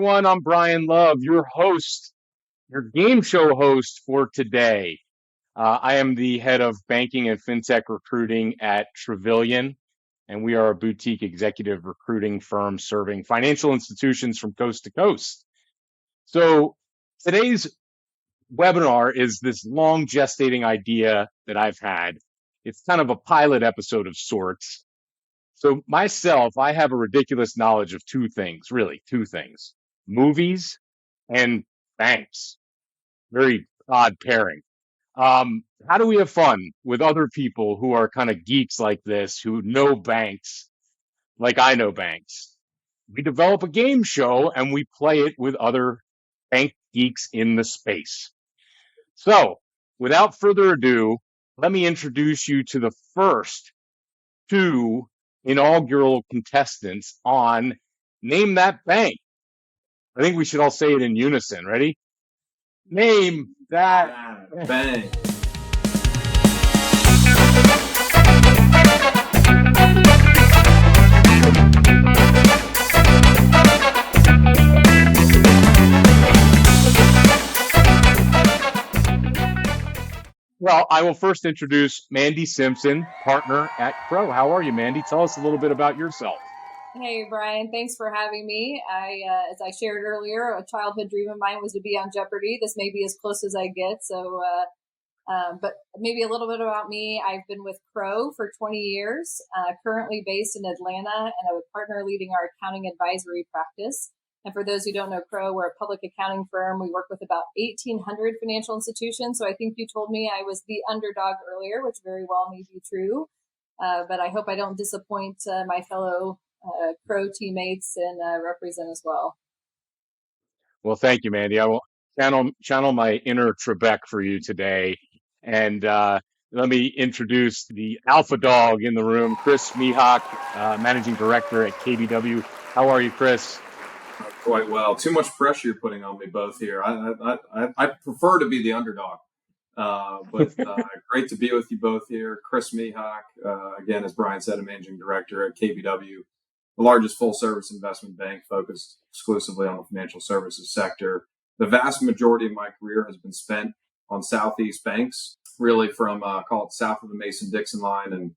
everyone. I'm Brian Love, your host, your game show host for today. I am the head of banking and fintech recruiting at Travillian, and we are a boutique executive recruiting firm serving financial institutions from coast to coast. So today's webinar is this long gestating idea that I've had. It's kind of a pilot episode of sorts. So myself, I have a ridiculous knowledge of two things, movies and banks. Very odd pairing. How do we have fun with other people who are kind of geeks like this, who know banks like I know banks? We develop a game show and we play it with other bank geeks in the space. So without further ado, let me introduce you to the first two inaugural contestants on Name That Bank. I think we should all say it in unison. Ready? Name that bank. Well, I will first introduce Mandi Simpson, partner at Crowe. How are you, Mandi? Tell us a little bit about yourself. Hey, Brian. Thanks for having me. As I shared earlier, a childhood dream of mine was to be on Jeopardy. This may be as close as I get. So, but maybe a little bit about me. I've been with Crowe for 20 years, currently based in Atlanta, and I'm a partner leading our accounting advisory practice. And for those who don't know Crowe, we're a public accounting firm. We work with about 1,800 financial institutions. So I think you told me I was the underdog earlier, which very well may be true. But I hope I don't disappoint my fellow Crowe teammates and represent as well. Well, thank you, Mandi. I will channel my inner Trebek for you today. And let me introduce the alpha dog in the room, Chris Mihok, Managing Director at KBW. How are you, Chris? Quite well. Too much pressure you're putting on me both here. I prefer to be the underdog, but great to be with you both here. Chris Mihok, again, as Brian said, a Managing Director at KBW, the largest full-service investment bank focused exclusively on the financial services sector. The vast majority of my career has been spent on Southeast banks, really from, call it south of the Mason-Dixon line and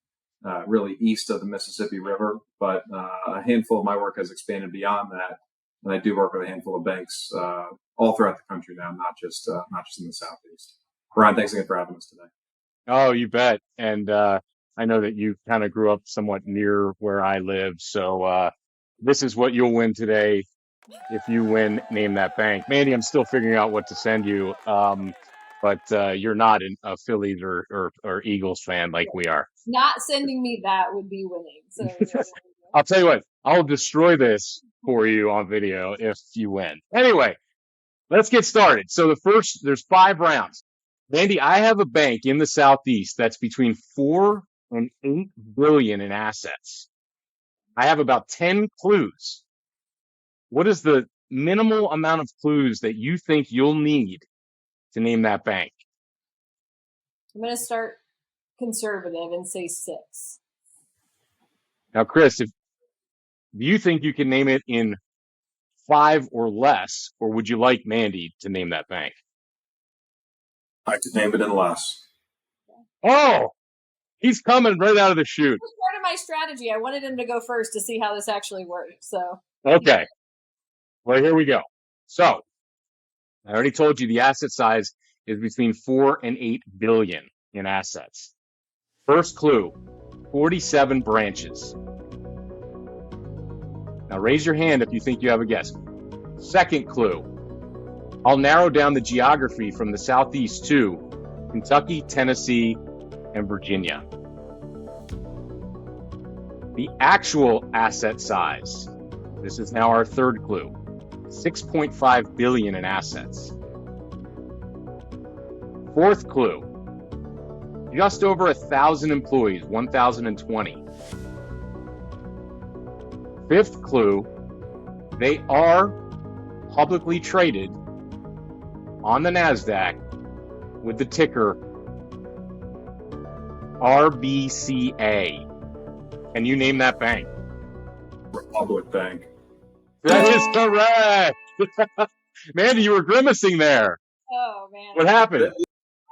really east of the Mississippi River. But a handful of my work has expanded beyond that. And I do work with a handful of banks all throughout the country now, not just in the Southeast. Brian, thanks again for having us today. Oh, you bet. And I know that you kind of grew up somewhat near where I live. So this is what you'll win today if you win Name That Bank. Mandi, I'm still figuring out what to send you. But you're not a Phillies or Eagles fan like we are. Not sending me that would be winning. So I'll tell you what, I'll destroy this for you on video if you win. Anyway, let's get started. So there's 5 rounds. Mandi, I have a bank in the Southeast that's between 4 and 8 billion in assets. I have about 10 clues. What is the minimal amount of clues that you think you'll need to name that bank? I'm going to start conservative and say 6. Now, Chris, do you think you can name it in 5 or less, or would you like Mandi to name that bank? I could name it in less. Oh, he's coming right out of the chute. It was part of my strategy. I wanted him to go first to see how this actually worked. So okay, well, here we go. So I already told you the asset size is between 4 and 8 billion in assets. First clue, 47 branches. Now raise your hand if you think you have a guess. Second clue, I'll narrow down the geography from the Southeast to Kentucky, Tennessee, and Virginia. The actual asset size, this is now our third clue, 6.5 billion in assets. Fourth clue, just over 1,000 employees, 1,020. Fifth clue, they are publicly traded on the NASDAQ with the ticker RBCA. Can you name that bank? Republic Bank. That is correct. Mandy, you were grimacing there. Oh man. What happened?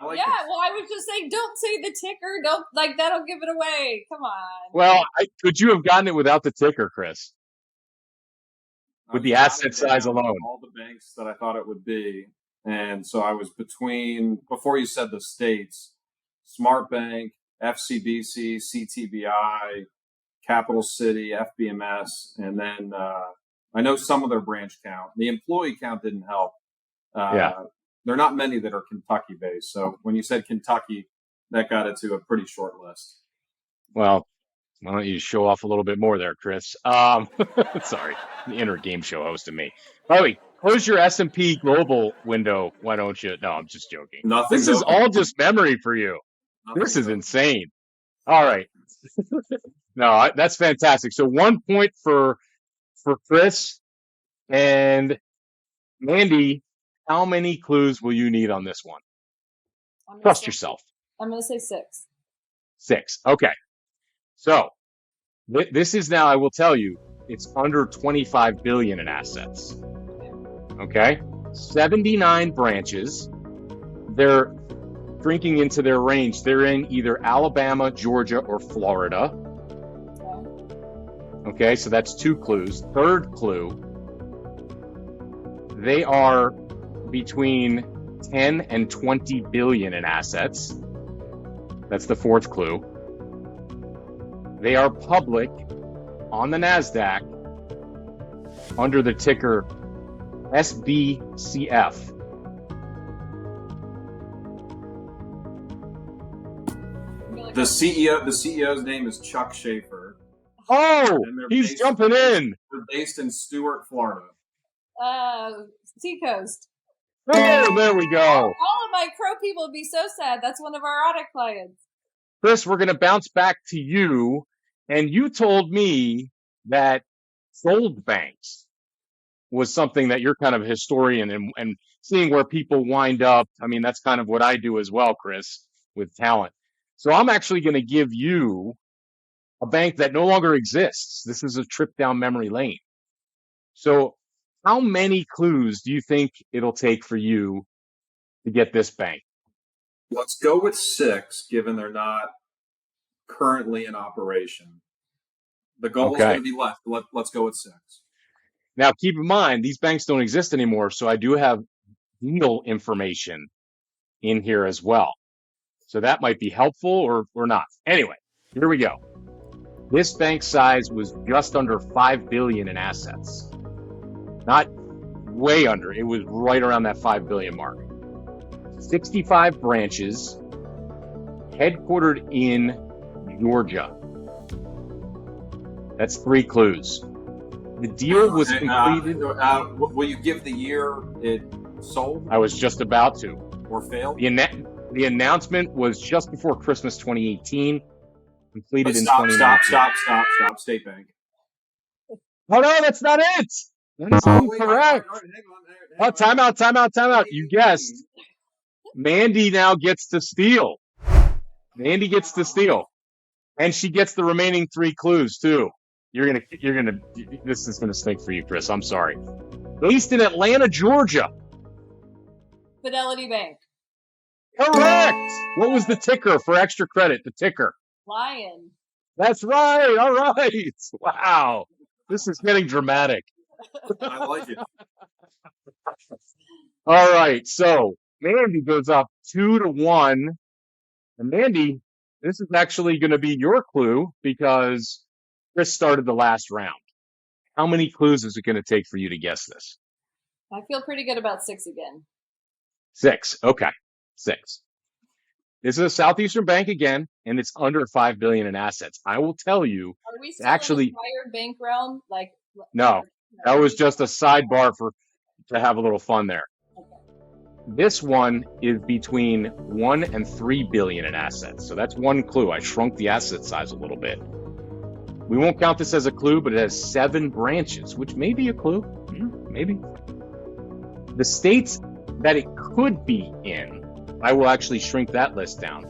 I like Yeah, this. well, I was just saying, don't say the ticker. Don't that'll give it away. Come on. Well, could you have gotten it without the ticker, Chris? With the I've asset jotted size down alone. all the banks that I thought it would be, and so I was between, before you said the states, Smart Bank, FCBC, CTBI, Capital City, FBMS, and then I know some of their branch count. The employee count didn't help. Yeah. There are not many that are Kentucky based. So when you said Kentucky, that got it to a pretty short list. Well, why don't you show off a little bit more there, Chris? Sorry, the inner game show host of me. By the way, close your S&P Global window. Why don't you? No, I'm just joking. Nothing's This is open. all just memory for you. This is insane. All right. No, that's fantastic. So 1 point for Chris and Mandy. How many clues will you need on this one? Trust yourself. I'm going to say 6. 6. Okay. So this is now, I will tell you, it's under 25 billion in assets. Okay. 79 branches. They're drinking into their range. They're in either Alabama, Georgia, or Florida. Okay. So that's 2 clues. Third clue. They are between 10 and 20 billion in assets. That's the 4th clue. They are public on the NASDAQ under the ticker SBCF. The CEO's name is Chuck Schaefer. Oh, he's jumping in. They're based in Stuart, Florida. Seacoast. Oh, there we go. All of my Crow people would be so sad. That's one of our audit clients. Chris, we're going to bounce back to you. And you told me that sold banks was something that you're kind of a historian and seeing where people wind up. I mean, that's kind of what I do as well, Chris, with talent. So I'm actually going to give you a bank that no longer exists. This is a trip down memory lane. So how many clues do you think it'll take for you to get this bank? Let's go with 6, given they're not currently in operation. The goal is going to be less. Let's go with 6. Now, keep in mind, these banks don't exist anymore, so I do have deal information in here as well. So that might be helpful or not. Anyway, here we go. This bank size was just under 5 billion in assets. Not way under. It was right around that 5 billion mark. 65 branches, headquartered in Georgia. That's 3 clues. The deal was completed. Will you give the year it sold? I was just about to. Or failed? The announcement was just before Christmas 2018. Completed in Stop, 2019. Stop, State Bank. Oh, no, that's not it. That is incorrect. Oh, time out. You guessed. Mandy now gets to steal. Mandy gets to steal. And she gets the remaining 3 clues, too. This is gonna stink for you, Chris. I'm sorry. Based in Atlanta, Georgia. Fidelity Bank. Correct. What was the ticker for extra credit? The ticker. Lion. That's right. All right. Wow. This is getting dramatic. I like it. All right. So Mandy goes up 2-1. And Mandy, this is actually going to be your clue because Chris started the last round. How many clues is it going to take for you to guess this? I feel pretty good about 6 again. 6. Okay. 6. This is a Southeastern bank again, and it's under 5 billion in assets. I will tell you. Are we still actually in the acquired bank realm? No, that was just a sidebar to have a little fun there. Okay. This one is between 1 and 3 billion in assets. So that's 1 clue. I shrunk the asset size a little bit. We won't count this as a clue, but it has 7 branches, which may be a clue. Maybe. The states that it could be in, I will actually shrink that list down.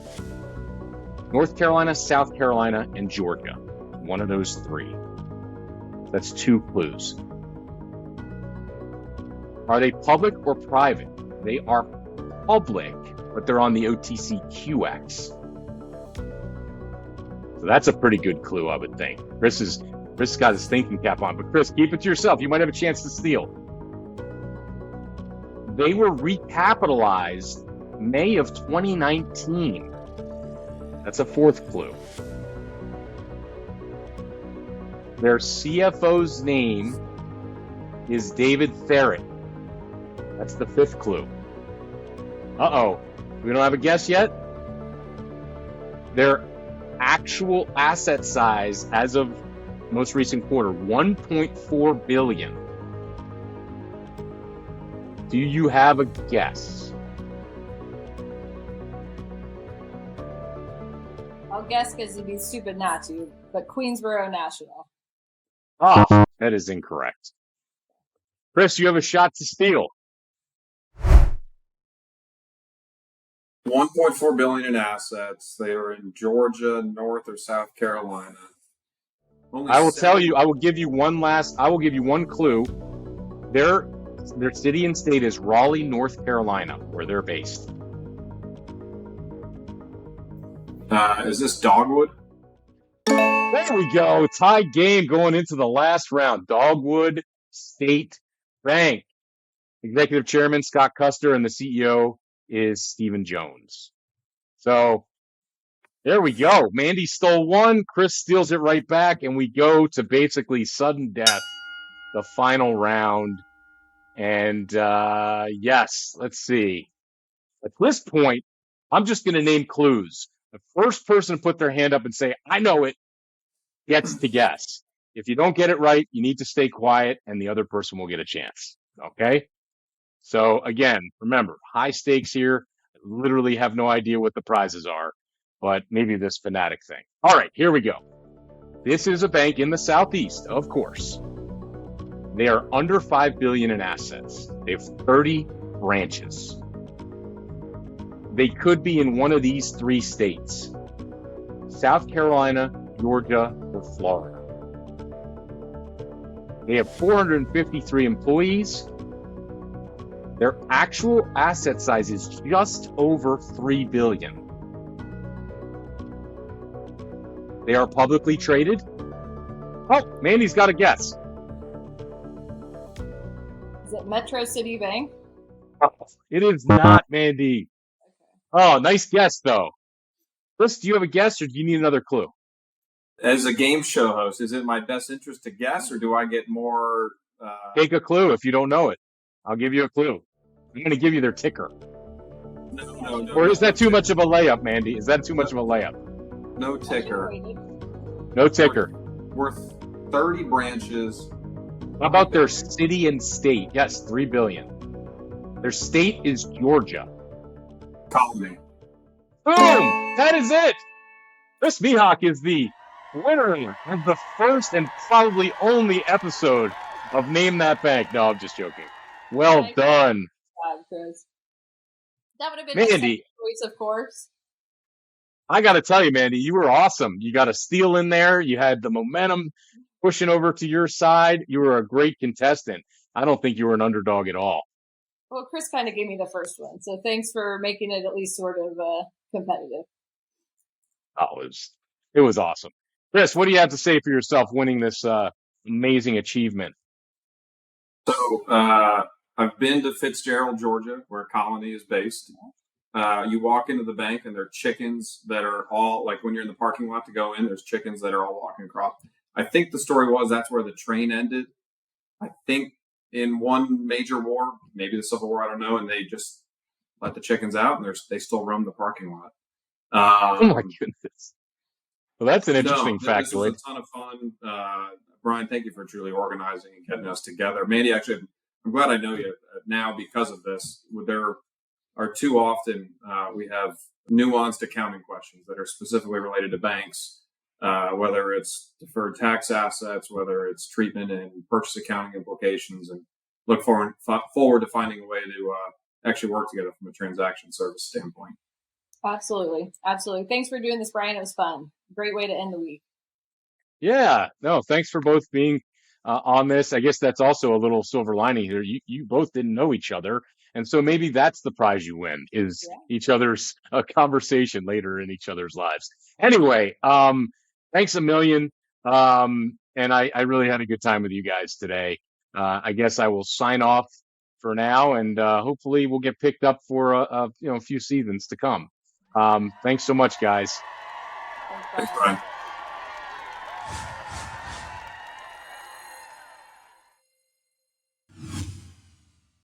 North Carolina, South Carolina, and Georgia. One of those 3. That's 2 clues. Are they public or private? They are public, but they're on the OTCQX. So that's a pretty good clue, I would think. Chris got his thinking cap on, but Chris, keep it to yourself. You might have a chance to steal. They were recapitalized May of 2019. That's a fourth clue. Their CFO's name is David Therrett. That's the fifth clue. Uh-oh. We don't have a guess yet? Their actual asset size as of most recent quarter, $1.4 billion. Do you have a guess? I'll guess because it'd be stupid not to, but Queensboro National. Ah, that is incorrect. Chris, you have a shot to steal. $1.4 billion in assets. They are in Georgia, North or South Carolina. I will tell you. I will give you one clue. Their city and state is Raleigh, North Carolina, where they're based. Is this Dogwood? There we go. Tie game going into the last round. Dogwood State Bank. Executive Chairman Scott Custer and the CEO is Stephen Jones. So there we go. Mandi stole one. Chris steals it right back. And we go to basically sudden death, the final round. And yes, let's see. At this point, I'm just going to name clues. The first person to put their hand up and say, I know it, gets to guess. If you don't get it right, you need to stay quiet and the other person will get a chance. Okay? So again, remember, high stakes here. I literally have no idea what the prizes are, but maybe this fanatic thing. All right, here we go. This is a bank in the Southeast, of course. They are under $5 billion in assets. They have 30 branches. They could be in one of these three states: South Carolina, Georgia, or Florida. They have 453 employees. Their actual asset size is just over $3 billion. They are publicly traded. Oh, Mandi's got a guess. Is it Metro City Bank? It is not, Mandi. Oh, nice guess, though. Chris, do you have a guess, or do you need another clue? As a game show host, is it my best interest to guess, or do I get more? Take a clue if you don't know it. I'll give you a clue. I'm going to give you their ticker. No. Or is that too much of a layup, Mandi? Is that too much of a layup? No ticker. No ticker. Worth 30 branches. How about their city and state? Yes, $3 billion. Their state is Georgia. Call me. Boom! That is it! Chris Mihok is the winner of the first and probably only episode of Name That Bank. No, I'm just joking. Well done. Chris. That would have been Mandi. choice, of course. I got to tell you, Mandi, you were awesome. You got a steal in there. You had the momentum pushing over to your side. You were a great contestant. I don't think you were an underdog at all. Well, Chris kind of gave me the first one, so thanks for making it at least sort of competitive. Oh, it was awesome. Chris, what do you have to say for yourself winning this amazing achievement? So I've been to Fitzgerald, Georgia, where Colony is based. You walk into the bank and there are chickens that are all, like when you're in the parking lot to go in, there's chickens that are all walking across. I think the story was that's where the train ended. I think in one major war, maybe the Civil War, I don't know, and they just let the chickens out and they still roam the parking lot. Oh my goodness. Well, that's an interesting factoid. This was a ton of fun. Brian, thank you for truly organizing and getting us together. Mandi, actually, I'm glad I know you now because of this. There are too often we have nuanced accounting questions that are specifically related to banks, whether it's deferred tax assets, whether it's treatment and purchase accounting implications, and look forward to finding a way to actually work together from a transaction service standpoint. Absolutely. Thanks for doing this, Brian. It was fun. Great way to end the week. Yeah. No, thanks for both being on this. I guess that's also a little silver lining here. You both didn't know each other, and so maybe that's the prize you win is Yeah. each other's conversation later in each other's lives. Anyway, thanks a million. And I really had a good time with you guys today. I guess I will sign off for now, and hopefully we'll get picked up for a few seasons to come. Thanks so much, guys. Thanks, Thanks, Brian. Brian.